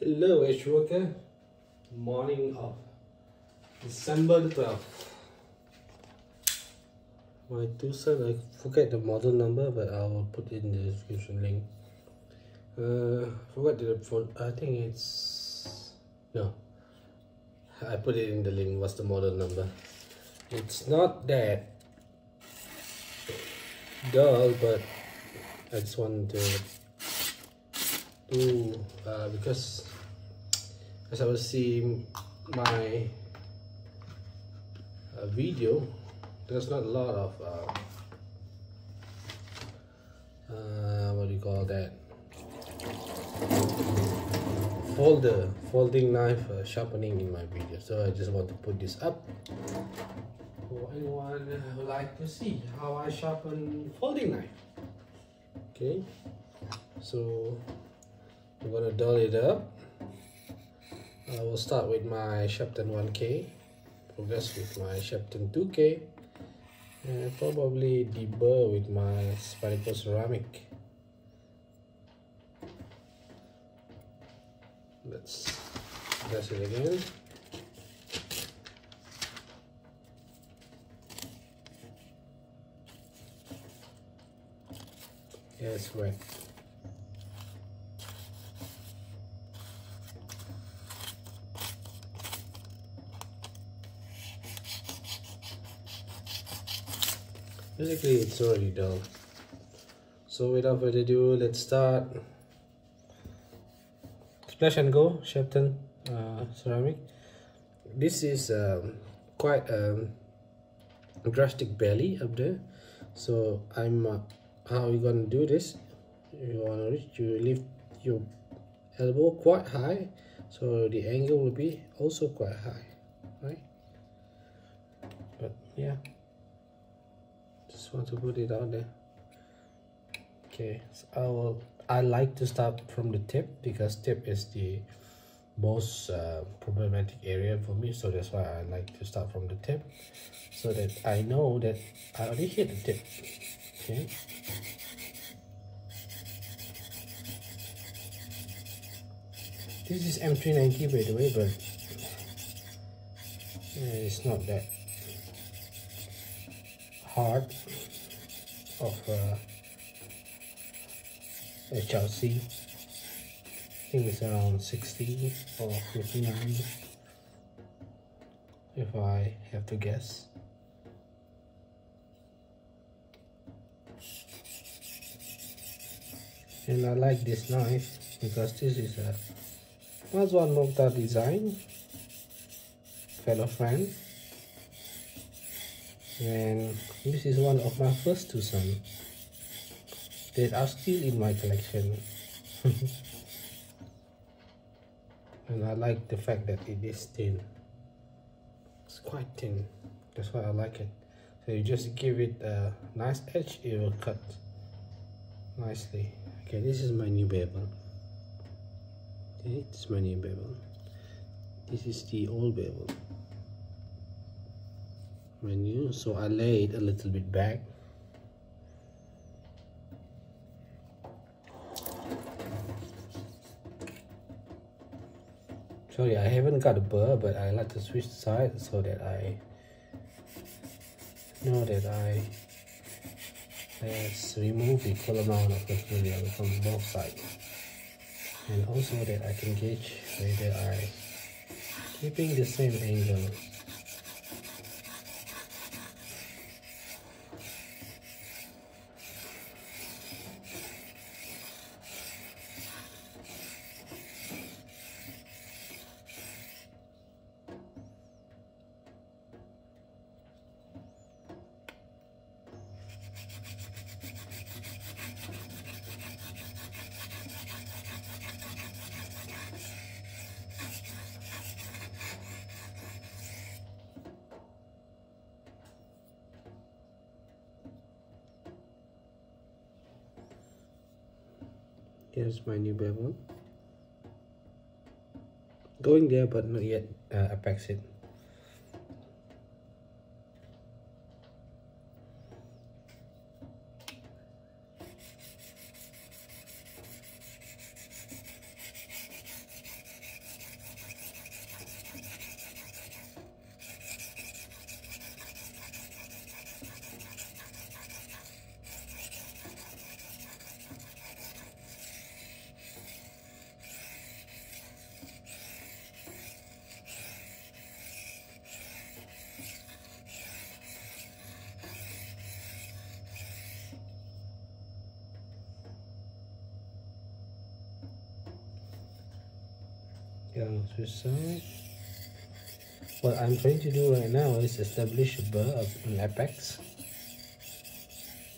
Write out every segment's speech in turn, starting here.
Hello, EDGEWERX. Morning of December the 12th. My Twosun, I forget the model number, but I will put it in the description link. Forgot the phone. I think it's no. I put it in the link. What's the model number? It's not that dull, but I just want to do because as I was seeing my video, there's not a lot of what do you call that, folding knife sharpening in my video. So I just want to put this up for anyone who would like to see how I sharpen folding knife. Okay, so I'm gonna dull it up. I will start with my Sharpening 1K, progress with my Sharpening 2K, and probably deburr with my spherical ceramic. Let's press it again. Yeah, it's wet. Basically, it's already dull. So without further ado, let's start. Splash and go, Sharpening ceramic. This is quite a drastic belly up there. So how you gonna do this? You lift your elbow quite high, so the angle will be also quite high, right? But yeah, just want to put it out there. Okay, so I like to start from the tip because tip is the most problematic area for me. So that's why I like to start from the tip, so that I know that I already hit the tip. Okay. This is M390 by the way, but it's not that hard of HRC. I think it's around 60 or 59 if I have to guess. And I like this knife because this is a Mazwan Mokhtar design, fellow friend, and this is one of my first Twosun that are still in my collection. And I like the fact that it is thin. It's quite thin, that's why I like it. So you just give it a nice edge, it will cut nicely. Okay, this is my new bevel. Okay, this is my new bevel. This is the old bevel. My new, so I lay it a little bit back. Sorry, I haven't got a burr, but I like to switch sides so that I know that let's remove equal amount of material from both sides, and also that I can gauge whether I keeping the same angle. Here's my new bevel. Going there, but not yet apex it. Down to the side. What I'm trying to do right now is establish a burr of an apex,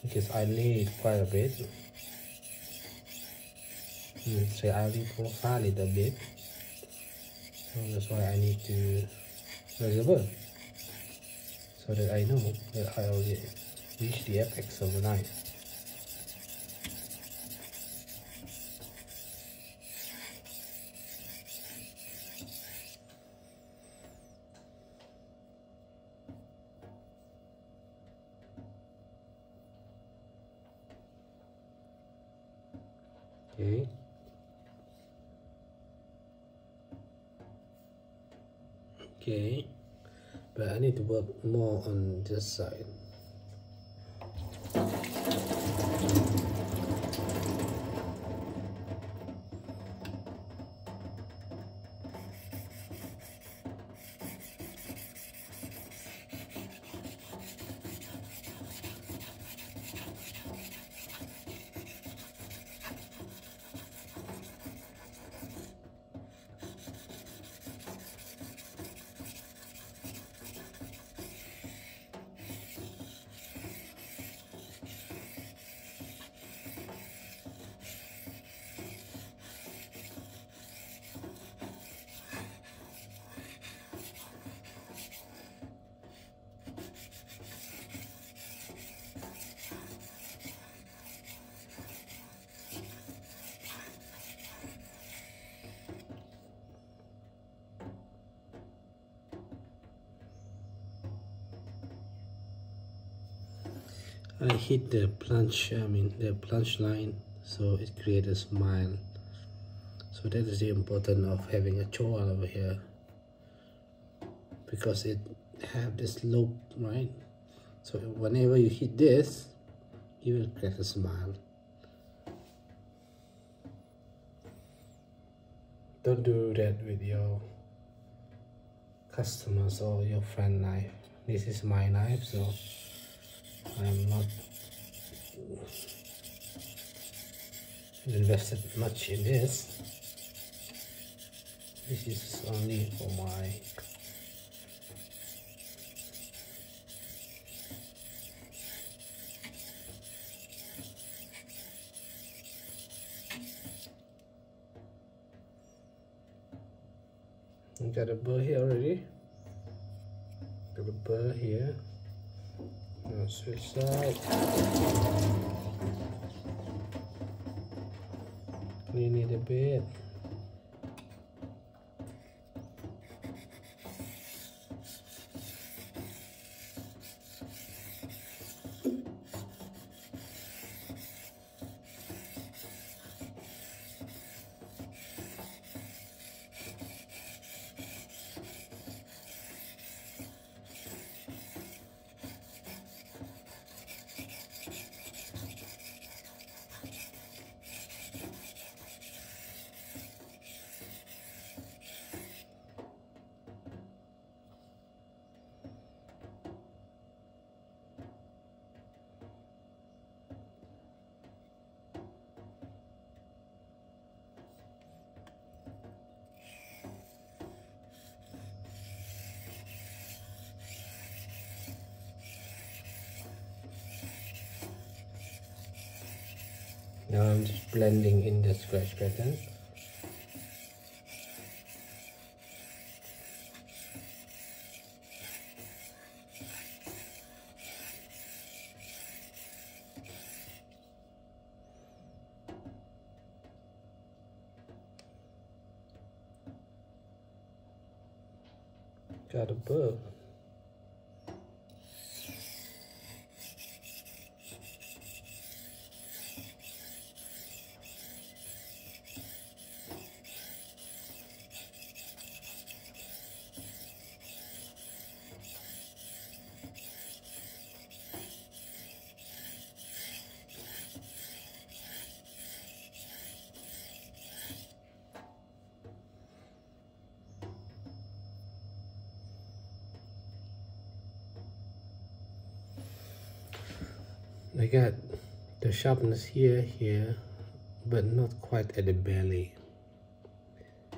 because I need quite a bit. So I will profile it a bit. So that's why I need to raise a burr, so that I know that I already reached the apex of the knife. Okay. Okay, but I need to work more on this side. I hit the plunge, the plunge line, so it creates a smile. So that is the importance of having a choil over here, because it have this loop, right? So whenever you hit this, you will create a smile. Don't do that with your customers or your friend knife. This is my knife, so I'm not invested much in this. This is only for my got a burr here already. Got a burr here. Now switch side. Clean it a bit. Now I'm just blending in the scratch pattern. Got a burr. I got the sharpness here, but not quite at the belly,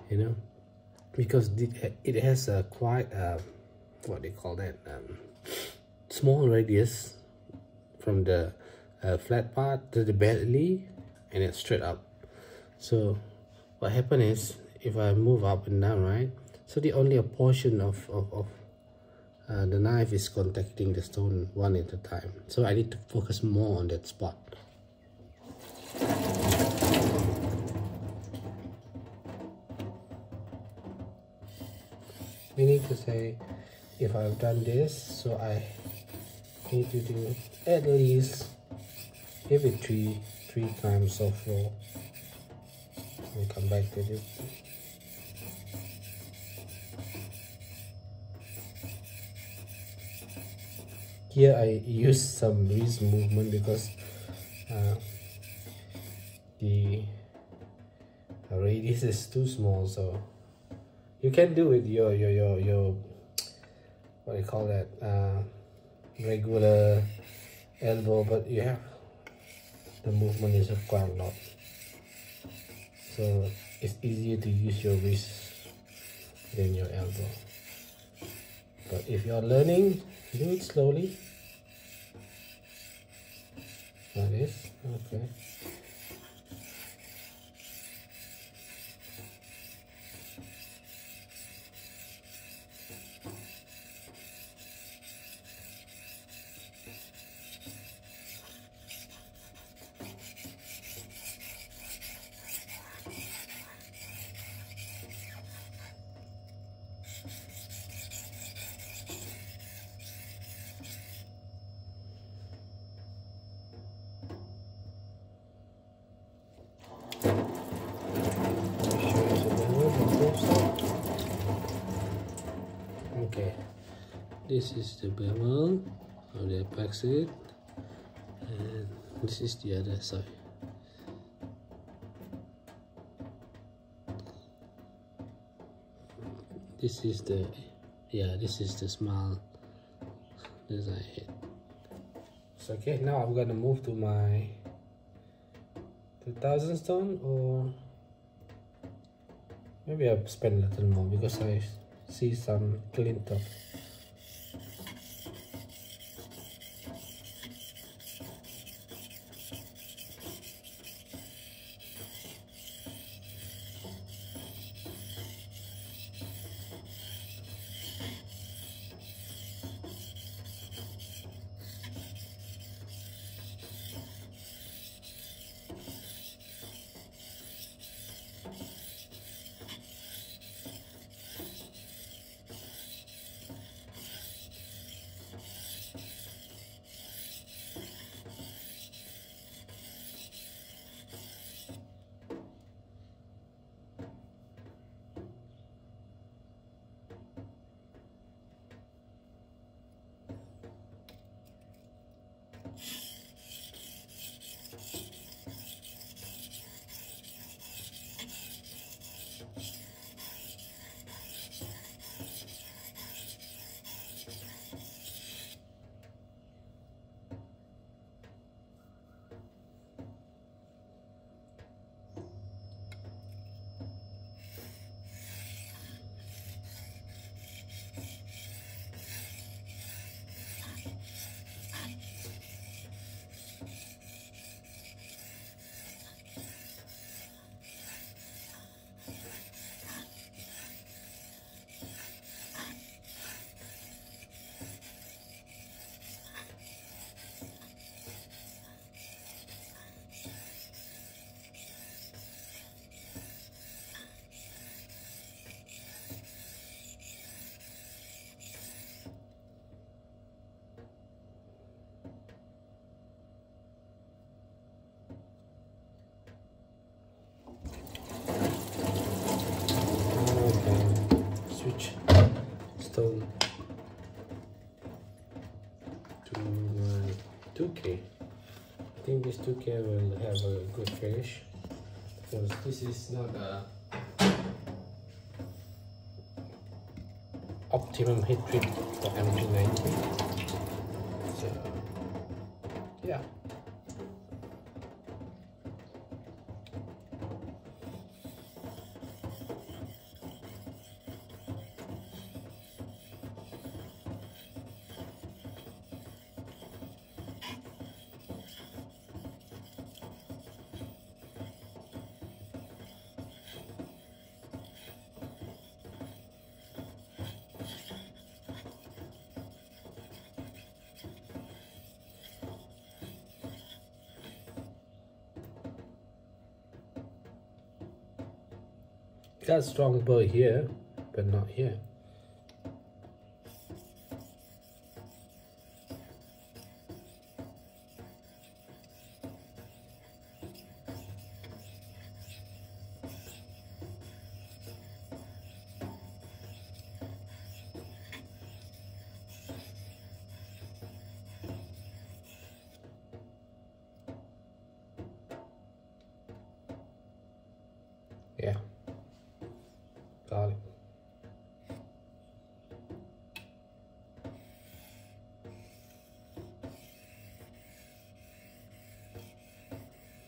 you know. because it has a quite what they call that, small radius from the flat part to the belly, and it's straight up. So what happened is, if I move up and down, right, so the only a portion of the knife is contacting the stone one at a time, so I need to focus more on that spot. Meaning to say, if I've done this, so I need to do at least maybe three times soft roll. We'll come back to this. Here I use some wrist movement because the radius is too small, so you can do it your what do you call that, regular elbow, but you have the movement is quite a lot, so it's easier to use your wrist than your elbow. But if you're learning, do it slowly like this. Okay. Okay, this is the bevel of the epoxy, and this is the other side. This is the, yeah, this is the small design head. So okay, now I'm gonna move to my 2000 stone, or maybe I'll spend a little more because I see some glint of stone to my 2K. I think this 2K will have a good finish, because this is not a optimum heat treat for M390. So yeah. Got strong burr here, but not here. Yeah, got it.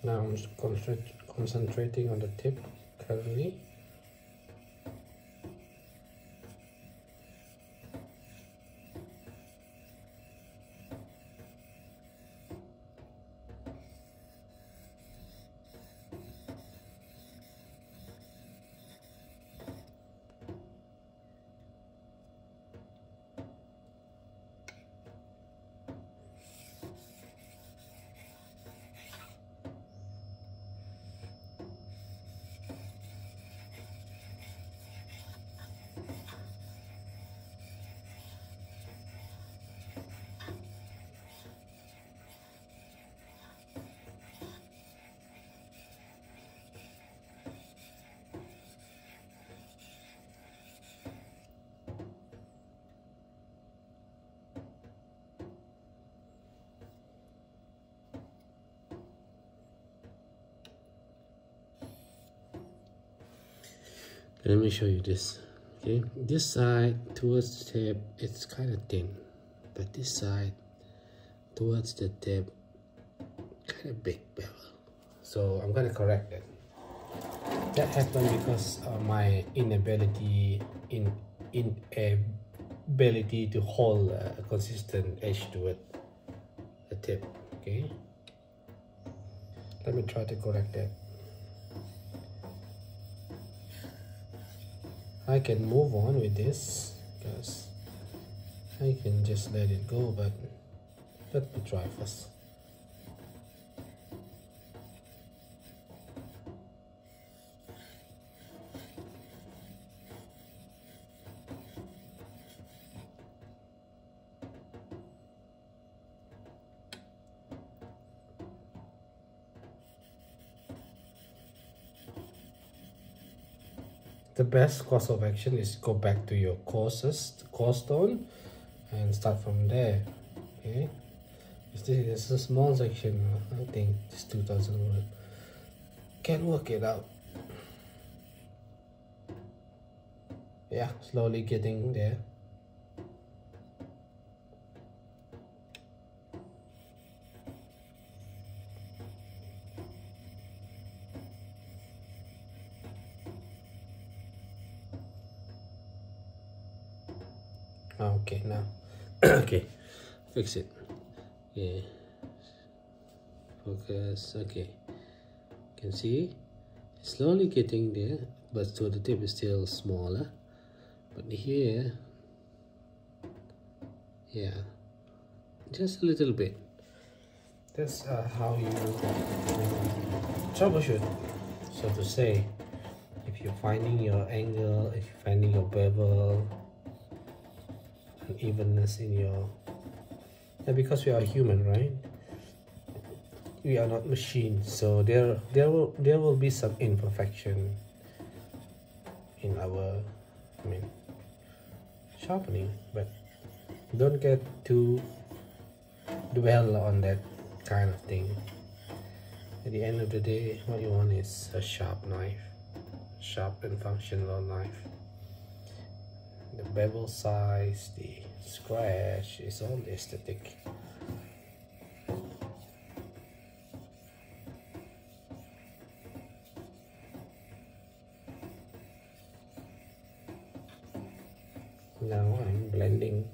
Now I'm just concentrating on the tip currently. Let me show you this. Okay, this side towards the tip, it's kind of thin, but this side towards the tip, kind of big bevel. So I'm gonna correct that. That happened because of my inability to hold a consistent edge to it, the tip. Okay, let me try to correct that. I can move on with this because I can just let it go, but let me try first. The best course of action is go back to your core stone and start from there. Okay, this is a small section. I think it's 2000 word. Can work it out. Yeah, slowly getting there. Okay, now okay, fix it. Yeah, focus. Okay, you can see slowly getting there, but so the tip is still smaller. But here, yeah, just a little bit. That's how you troubleshoot, so to say. If you're finding your angle, if you're finding your bevel, unevenness in your, yeah, because we are human, right? We are not machines, so there will be some imperfection in our, sharpening, but don't get too dwell on that kind of thing. At the end of the day, what you want is a sharp knife, sharp and functional knife. The bevel size, the scratch is all aesthetic. Now I'm blending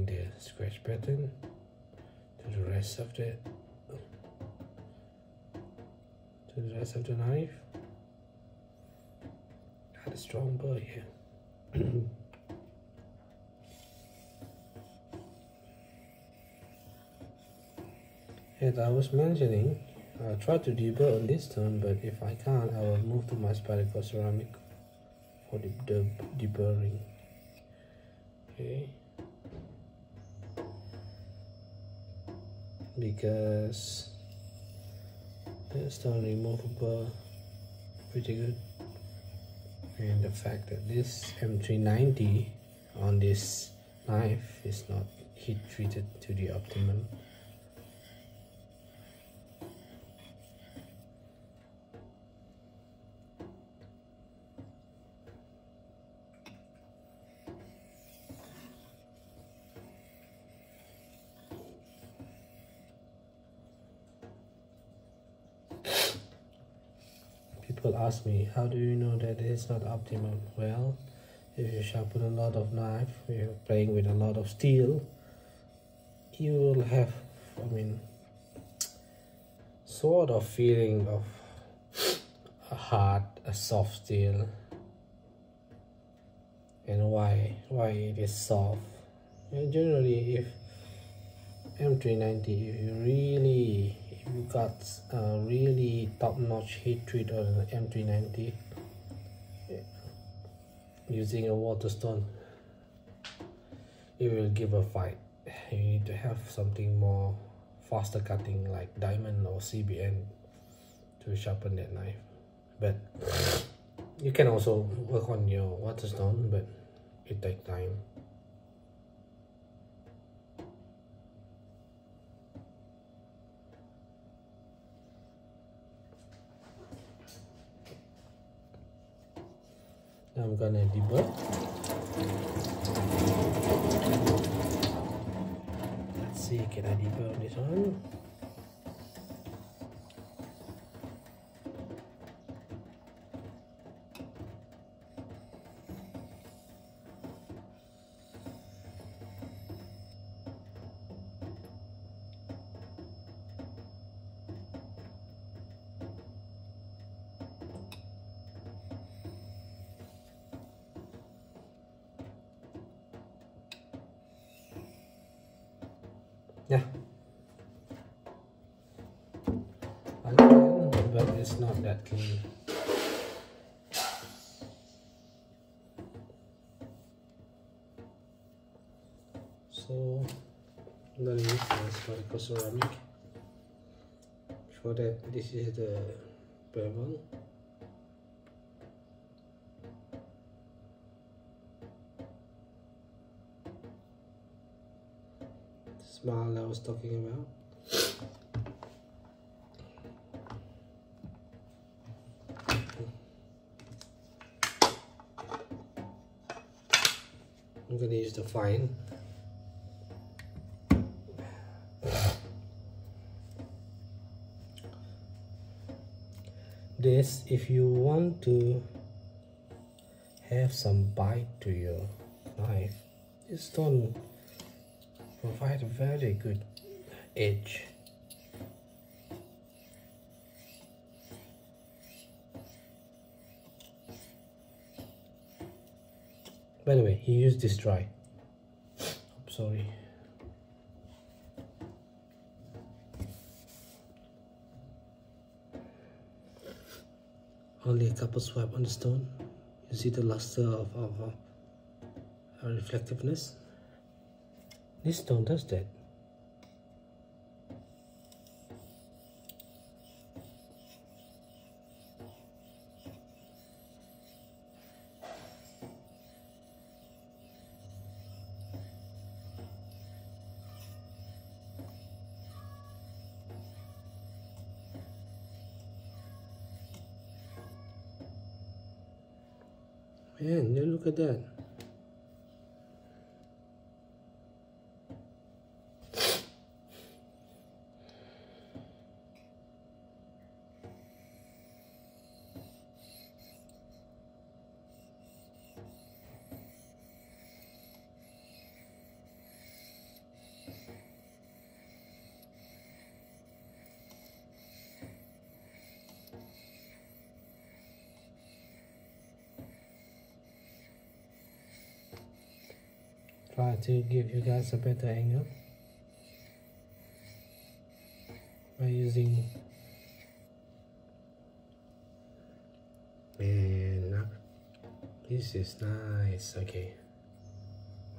the scratch pattern to the rest of the knife. Got a strong burr here. As I was mentioning, I'll try to deburr on this turn, but if I can't, I will move to my spherical ceramic for the deburring. Okay, because this stone removable pretty good, and the fact that this M390 on this knife is not heat treated to the optimum. People ask me, how do you know that it's not optimum? Well, if you sharpen a lot of knife, you're playing with a lot of steel, you will have, sort of feeling of a hard, a soft steel. And why it is soft? And generally, if M390, if you got a really top-notch heat treat on an M390 using a waterstone, it will give a fight. You need to have something more faster cutting like diamond or CBN to sharpen that knife. But you can also work on your waterstone, but it takes time. Now I'm gonna deburr. Let's see, can I deburr on this one? Yeah, but it's not that clean. So I'm gonna use my spherical ceramic. For that, this is the bevel. Smile I was talking about. I'm gonna use the fine. This, if you want to have some bite to your knife, this stone provide a very good edge. By the way, he used this dry. I'm sorry. Only a couple swipe on the stone. You see the luster of reflectiveness. This stone does that. Man, look at that. Try to give you guys a better angle by using This is nice. Okay,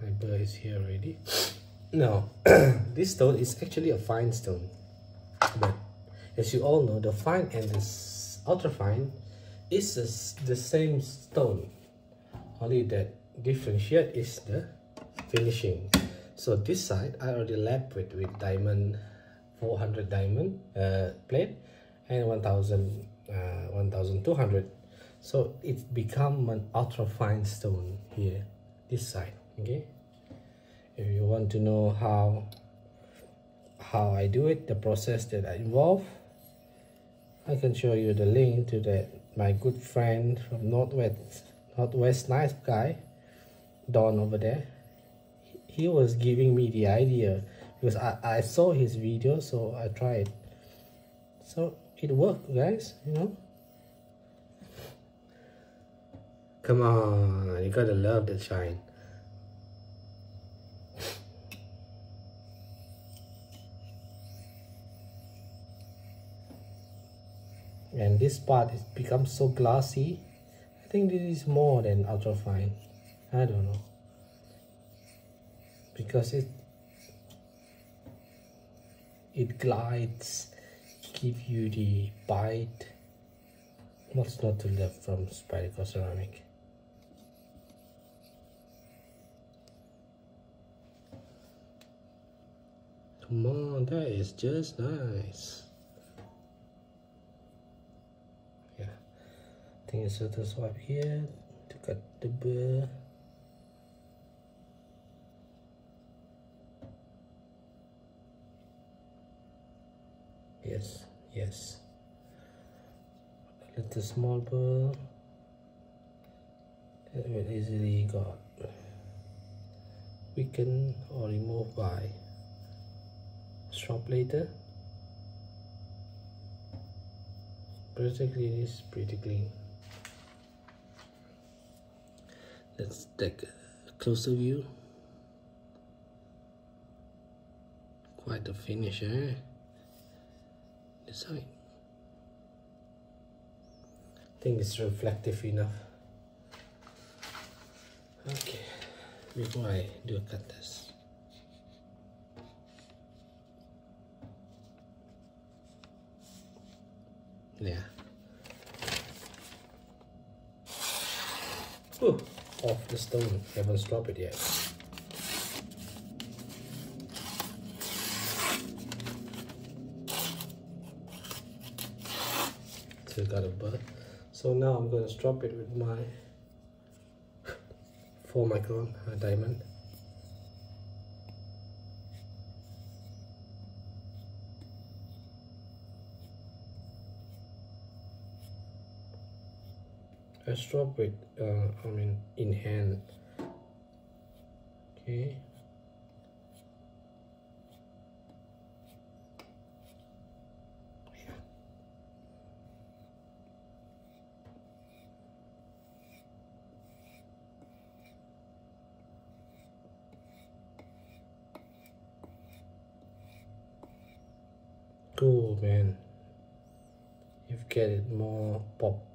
my burr is here already. Now, this stone is actually a fine stone, but as you all know, the fine and the ultra fine is the same stone. Only that differentiate is the finishing. So this side I already lapped with diamond 400 diamond plate and 1200. So it's become an ultra fine stone here, this side. Okay, if you want to know how I do it, the process that I involve, I can show you the link to that. My good friend from Northwest nice guy Don over there, he was giving me the idea because I saw his video, so I tried. So it worked, guys, you know. Come on, you gotta love the shine. And this part is becomes so glossy. I think this is more than ultra fine. I don't know, because it glides, give you the bite. What's not to love from Spyderco ceramic? Come on, that is just nice. Yeah, I think it's a swipe here to cut the burr. Yes, yes. A little small burr that will easily got weakened or removed by strop later. Basically, it is pretty clean. Let's take a closer view. Quite a finish, eh? This side. I think it's reflective enough. Okay, before I do a cut test. Yeah. Ooh, off the stone. Haven't dropped it yet. Still got a burr. So now I'm going to strop it with my 4 micron diamond. I strop it, in hand. Okay. Cool, man. You've got it more pop.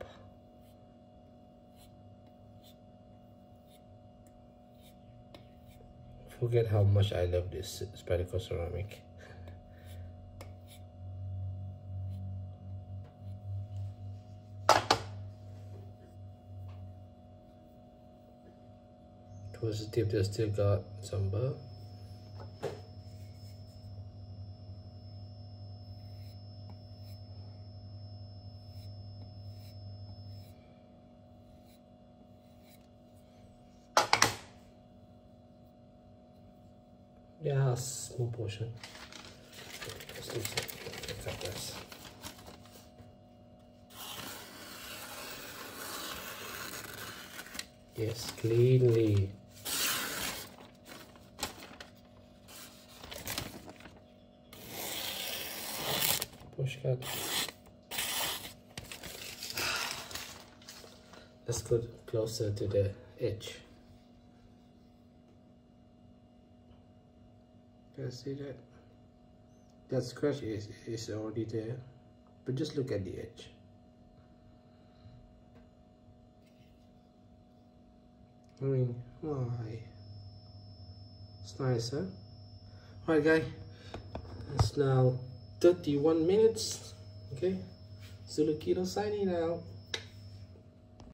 Forget how much I love this Spyderco ceramic. Towards the tip, they still got some burr. Yeah, small portion. Let's do some cut this. Yes, cleanly. Push cut. Let's go closer to the edge. Can you see that? That scratch is already there, but just look at the edge. I mean, why? It's nice, huh? Alright guys, it's now 31 minutes. Okay, Zulu Kilo signing out.